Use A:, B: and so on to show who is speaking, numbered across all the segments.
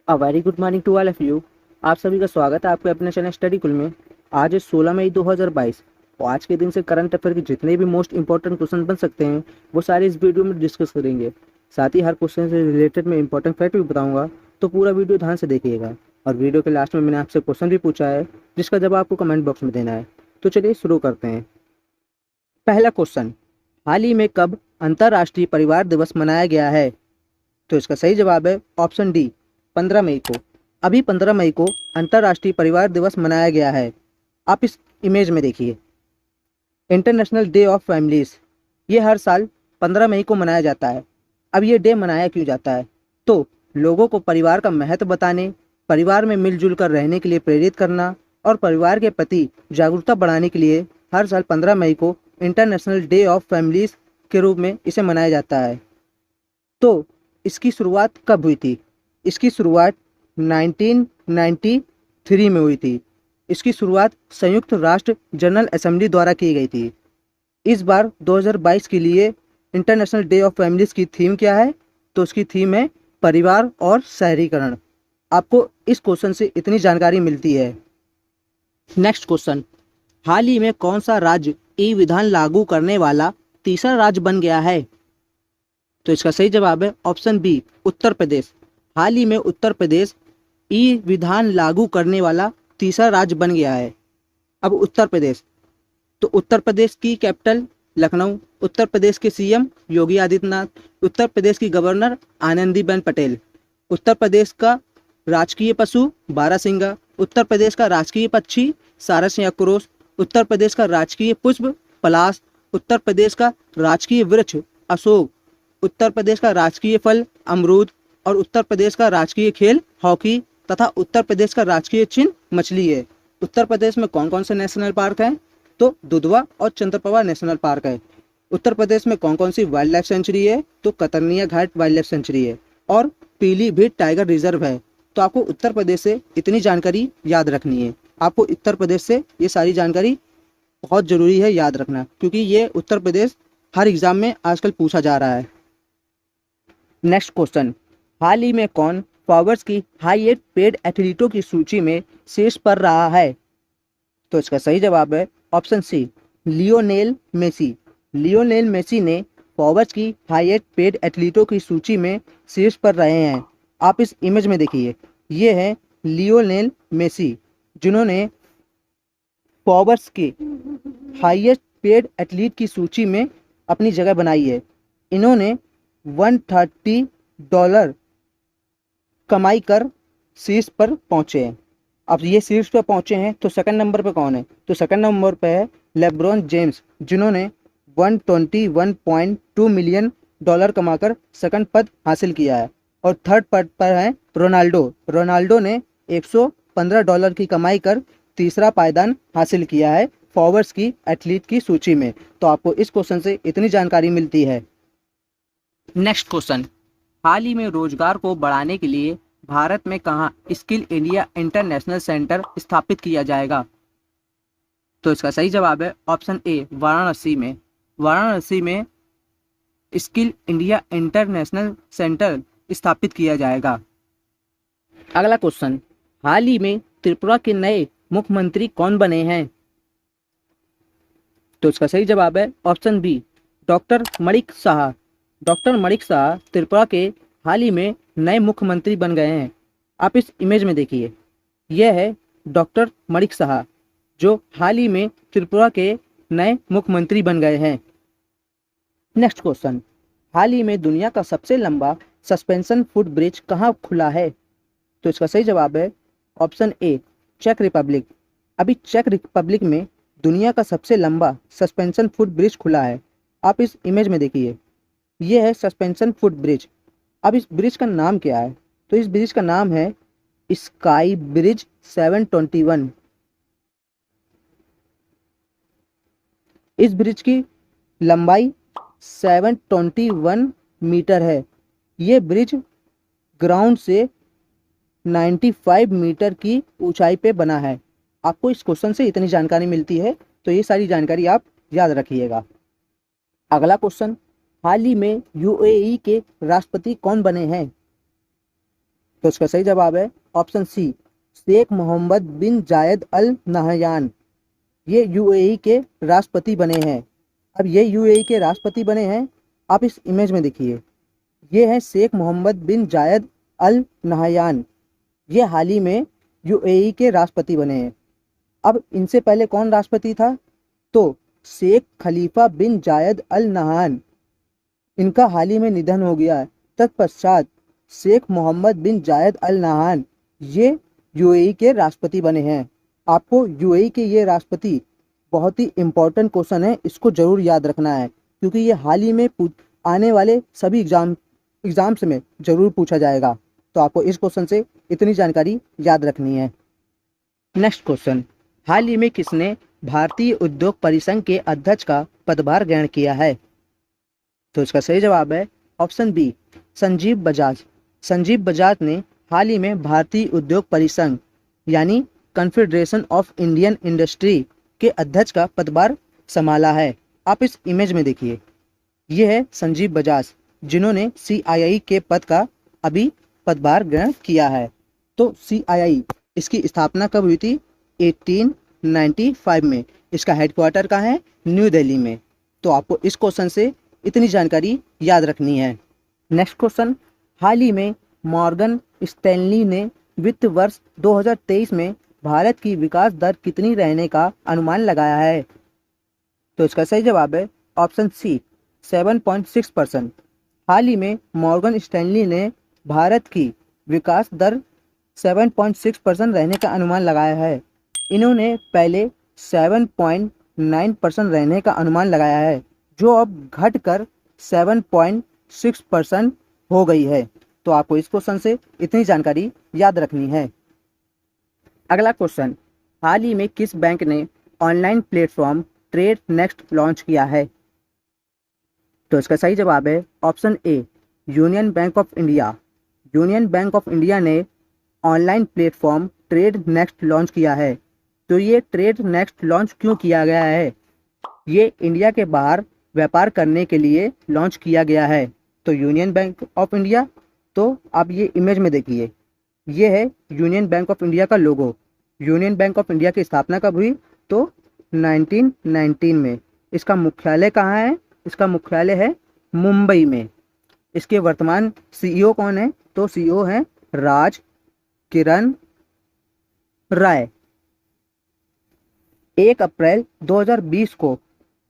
A: A very good morning to all of you. आप सभी का स्वागत है आपके अपने चैनल स्टडी कुल में। आज है 16 मई 2022 और आज के दिन से करंट अफेयर के जितने भी मोस्ट इंपॉर्टेंट क्वेश्चन बन सकते हैं वो सारे इस वीडियो में डिस्कस करेंगे। साथ ही हर क्वेश्चन से रिलेटेड मैं इंपॉर्टेंट फैक्ट भी बताऊंगा, तो पूरा वीडियो ध्यान से देखिएगा। और वीडियो के लास्ट में मैंने आपसे क्वेश्चन भी पूछा है जिसका जवाब आपको कमेंट बॉक्स में देना है। तो चलिए शुरू करते हैं। पहला क्वेश्चन, हाल ही में कब अंतर्राष्ट्रीय परिवार दिवस मनाया गया है? तो इसका सही जवाब है ऑप्शन डी, 15 मई को। अभी 15 मई को अंतर्राष्ट्रीय परिवार दिवस मनाया गया है। आप इस इमेज में देखिए, इंटरनेशनल डे ऑफ फैमिलीज। ये हर साल 15 मई को मनाया जाता है। अब ये डे मनाया क्यों जाता है? तो लोगों को परिवार का महत्व बताने, परिवार में मिलजुल कर रहने के लिए प्रेरित करना और परिवार के प्रति जागरूकता बढ़ाने के लिए हर साल 15 मई को इंटरनेशनल डे ऑफ फैमिलीज के रूप में इसे मनाया जाता है। तो इसकी शुरुआत कब हुई थी? इसकी शुरुआत 1993 में हुई थी। इसकी शुरुआत संयुक्त राष्ट्र जनरल असेंबली द्वारा की गई थी। इस बार 2022 के लिए इंटरनेशनल डे ऑफ फैमिलीज की थीम क्या है? तो उसकी थीम है परिवार और शहरीकरण। आपको इस क्वेश्चन से इतनी जानकारी मिलती है। नेक्स्ट क्वेश्चन, हाल ही में कौन सा राज्य ई विधान लागू करने वाला तीसरा राज्य बन गया है? तो इसका सही जवाब है ऑप्शन बी, उत्तर प्रदेश। हाल ही में उत्तर प्रदेश ई विधान लागू करने वाला तीसरा राज्य बन गया है। अब उत्तर प्रदेश, तो उत्तर प्रदेश की कैपिटल लखनऊ, उत्तर प्रदेश के सीएम योगी आदित्यनाथ, उत्तर प्रदेश की गवर्नर आनंदीबेन पटेल, उत्तर प्रदेश का राजकीय पशु बारहसिंगा, उत्तर प्रदेश का राजकीय पक्षी सारस या क्रोस, उत्तर प्रदेश का राजकीय पुष्प पलाश, उत्तर प्रदेश का राजकीय वृक्ष अशोक, उत्तर प्रदेश का राजकीय फल अमरूद और उत्तर प्रदेश का राजकीय खेल हॉकी तथा उत्तर प्रदेश का राजकीय चिन्ह मछली है। उत्तर प्रदेश में कौन कौन से नेशनल पार्क हैं? तो दुधवा और चंद्रप्रभा नेशनल पार्क है। उत्तर प्रदेश में कौन कौन सी वाइल्ड लाइफ सेंचुरी है? तो कतरनिया घाट वाइल्ड लाइफ सेंचुरी है और पीलीभीत टाइगर रिजर्व है। तो आपको उत्तर प्रदेश से इतनी जानकारी याद रखनी है। आपको उत्तर प्रदेश से ये सारी जानकारी बहुत जरूरी है याद रखना, क्योंकि ये उत्तर प्रदेश हर एग्जाम में आजकल पूछा जा रहा है। नेक्स्ट क्वेश्चन, हाल ही में कौन फॉरवर्ड्स की हाईएस्ट पेड एथलीटों की सूची में शीर्ष पर रहा है? तो इसका सही जवाब है option C, Lionel Messi. Lionel Messi ने फॉरवर्ड्स की हाईएस्ट पेड एथलीटों की सूची में शीर्ष पर रहे हैं। आप इस इमेज में देखिए, ये है लियोनेल मेसी जिन्होंने फॉरवर्ड्स की हाईएस्ट पेड एथलीट की सूची में अपनी जगह बनाई है। इन्होंने $130 कमाई कर शीर्ष पर पहुंचे हैं। अब ये शीर्ष पर पहुंचे हैं तो सेकंड नंबर पे कौन है? तो सेकंड नंबर पे है लेब्रॉन जेम्स जिन्होंने $121.2 मिलियन कमाकर सेकंड पद हासिल किया है। और थर्ड पद पर है रोनाल्डो। रोनाल्डो ने $115 की कमाई कर तीसरा पायदान हासिल किया है फॉरवर्ड्स की एथलीट की सूची में। तो आपको इस क्वेश्चन से इतनी जानकारी मिलती है। नेक्स्ट क्वेश्चन, हाल ही में रोजगार को बढ़ाने के लिए भारत में कहाँ स्किल इंडिया इंटरनेशनल सेंटर स्थापित किया जाएगा? तो इसका सही जवाब है ऑप्शन ए, वाराणसी में। वाराणसी में स्किल इंडिया इंटरनेशनल सेंटर स्थापित किया जाएगा। अगला क्वेश्चन, हाल ही में त्रिपुरा के नए मुख्यमंत्री कौन बने हैं? तो इसका सही जवाब है option B, doctor Manik Saha. Doctor Manik Shah Tripura के हाल ही में नए मुख्यमंत्री बन गए हैं। आप इस इमेज में देखिए, यह है डॉक्टर मणिक शाह जो हाल ही में त्रिपुरा के नए मुख्यमंत्री बन गए हैं। नेक्स्ट क्वेश्चन, हाल ही में दुनिया का सबसे लंबा सस्पेंशन फुट ब्रिज कहाँ खुला है? तो इसका सही जवाब है ऑप्शन ए, चेक रिपब्लिक। अभी चेक रिपब्लिक में दुनिया का सबसे लंबा सस्पेंशन फुट ब्रिज खुला है। आप इस इमेज में देखिए, ये है सस्पेंशन फुट ब्रिज। अब इस ब्रिज का नाम क्या है? तो इस ब्रिज का नाम है स्काई ब्रिज 721। इस ब्रिज की लंबाई 721 मीटर है। ये ब्रिज ग्राउंड से 95 मीटर की ऊंचाई पे बना है। आपको इस क्वेश्चन से इतनी जानकारी मिलती है, तो ये सारी जानकारी आप याद रखिएगा। अगला क्वेश्चन, हाल ही में यूएई के राष्ट्रपति कौन बने हैं? तो इसका सही जवाब है ऑप्शन सी, शेख मोहम्मद बिन जायद अल नहयान। ये यूएई के राष्ट्रपति बने हैं। अब ये यूएई के राष्ट्रपति बने हैं, आप इस इमेज में देखिए, ये है शेख मोहम्मद बिन जायद अल नहयान। ये हाल ही में यूएई के राष्ट्रपति बने हैं। अब इनसे पहले कौन राष्ट्रपति था? तो शेख खलीफा बिन जायद अल नहयान, इनका हाल ही में निधन हो गया है। तत्पश्चात शेख मोहम्मद बिन जायद अल नहयान ये यूएई के राष्ट्रपति बने हैं। आपको यूएई के ये राष्ट्रपति बहुत ही इम्पोर्टेंट क्वेश्चन है, इसको जरूर याद रखना है, क्योंकि ये हाल ही में आने वाले सभी एग्जाम्स में जरूर पूछा जाएगा। तो आपको इस क्वेश्चन से इतनी जानकारी याद रखनी है। नेक्स्ट क्वेश्चन, हाल ही में किसने भारतीय उद्योग परिसंघ के अध्यक्ष का पदभार ग्रहण किया है? तो इसका सही जवाब है ऑप्शन बी, संजीव बजाज। संजीव बजाज ने हाल ही में भारतीय उद्योग परिसंघ यानी कॉन्फेडरेशन ऑफ इंडियन इंडस्ट्री के अध्यक्ष का पदभार संभाला है। आप इस इमेज में देखिए, ये है संजीव बजाज, जिन्होंने CII के पद का अभी पदभार ग्रहण किया है। तो CII इसकी स्थापना कब हुई थी? 1895 में। इसका हेडक्वार्टर कहाँ है? न्यू दिल्ली में। तो आपको इस क्वेश्चन से इतनी जानकारी याद रखनी है। नेक्स्ट क्वेश्चन, हाल ही में मॉर्गन स्टैनली ने वित्त वर्ष 2023 में भारत की विकास दर कितनी रहने का अनुमान लगाया है? तो इसका सही जवाब है ऑप्शन सी, 7.6%। हाल ही में मॉर्गन स्टैनली ने भारत की विकास दर 7.6% रहने का अनुमान लगाया है। इन्होंने पहले 7.9% रहने का अनुमान लगाया है, जो अब घटकर 7.6% हो गई है। तो आपको इस क्वेश्चन से इतनी जानकारी याद रखनी है। अगला क्वेश्चन, हाल ही में किस बैंक ने online platform Trade Next launch किया है? तो इसका सही जवाब है ऑप्शन ए, यूनियन बैंक ऑफ इंडिया। यूनियन बैंक ऑफ इंडिया ने online platform Trade Next launch किया है। तो ये ट्रेड नेक्स्ट लॉन्च क्यों किया गया है? ये इंडिया के बाहर व्यापार करने के लिए लॉन्च किया गया है। तो यूनियन बैंक ऑफ इंडिया, तो आप ये इमेज में देखिए, ये है यूनियन बैंक ऑफ इंडिया का लोगो। यूनियन बैंक ऑफ इंडिया की स्थापना कब हुई? तो 1919 में। इसका मुख्यालय कहाँ है? इसका मुख्यालय है मुंबई में। इसके वर्तमान CEO कौन है? तो CEO हैं राज किरण राय। 1 अप्रैल 2020 को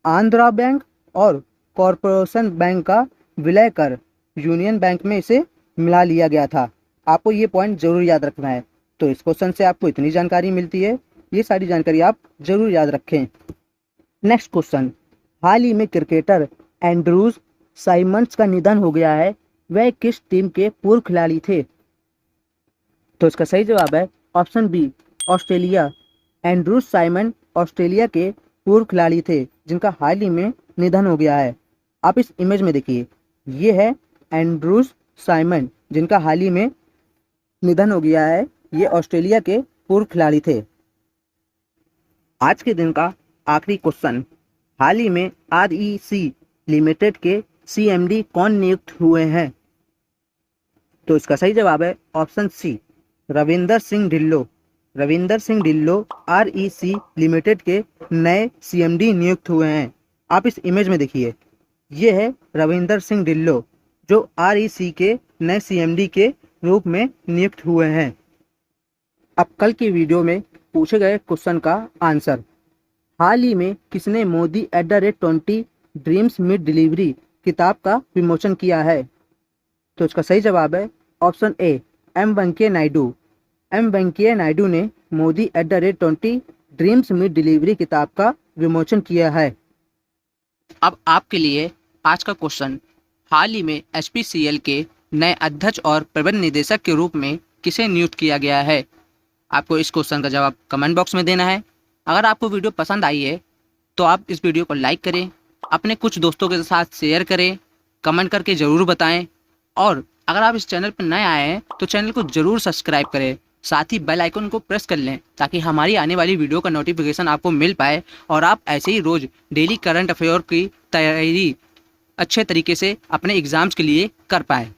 A: आंध्रा बैंक और कॉरपोरेशन बैंक का विलय कर यूनियन बैंक में इसे मिला लिया गया था। आपको ये पॉइंट जरूर याद रखना है। तो इस क्वेश्चन से आपको इतनी जानकारी मिलती है, ये सारी जानकारी आप जरूर याद रखें। नेक्स्ट क्वेश्चन, हाल ही में क्रिकेटर एंड्रूज साइमंड्स का निधन हो गया है। वह किस टीम के पूर्व खिलाड़ी थे? तो इसका सही जवाब है option B, Australia. Andrews Symond Australia के पूर्व खिलाड़ी थे, जिनका हाल ही में निधन हो गया है। आप इस इमेज में देखिए, ये है एंड्रूज साइमंड, जिनका हाल ही में निधन हो गया है। ये ऑस्ट्रेलिया के पूर्व खिलाड़ी थे। आज के दिन का आखिरी क्वेश्चन, हाल ही में REC लिमिटेड के CMD कौन नियुक्त हुए हैं? तो इसका सही जवाब है option C, Ravinder Singh Dhillon. Ravinder Singh Dhillon REC limited के नए CMD नियुक्त हुए हैं। आप इस इमेज में देखिए, ये है रविंदर सिंह ढिल्लो, जो REC के नए CMD के रूप में नियुक्त हुए हैं। अब कल की वीडियो में पूछे गए क्वेश्चन का आंसर, हाल ही में किसने मोदी @20 ड्रीम्स मीट डिलीवरी किताब का विमोचन किया है? तो इसका सही जवाब है ऑप्शन ए, M वेंकैया नायडू। M वेंकैया नायडू ने मोदी @20 ड्रीम्स मीट डिलीवरी किताब का विमोचन किया है। अब आपके लिए आज का क्वेश्चन, हाल ही में HPCL के नए अध्यक्ष और प्रबंध निदेशक के रूप में किसे नियुक्त किया गया है? आपको इस क्वेश्चन का जवाब कमेंट बॉक्स में देना है। अगर आपको वीडियो पसंद आई है तो आप इस वीडियो को लाइक करें, अपने कुछ दोस्तों के साथ शेयर करें, कमेंट करके ज़रूर बताएं, और अगर आप इस चैनल पर नए आए हैं तो चैनल को ज़रूर सब्सक्राइब करें, साथ ही बेल आइकन को प्रेस कर लें, ताकि हमारी आने वाली वीडियो का नोटिफिकेशन आपको मिल पाए और आप ऐसे ही रोज़ डेली करंट अफेयर की तैयारी अच्छे तरीके से अपने एग्ज़ाम्स के लिए कर पाएँ।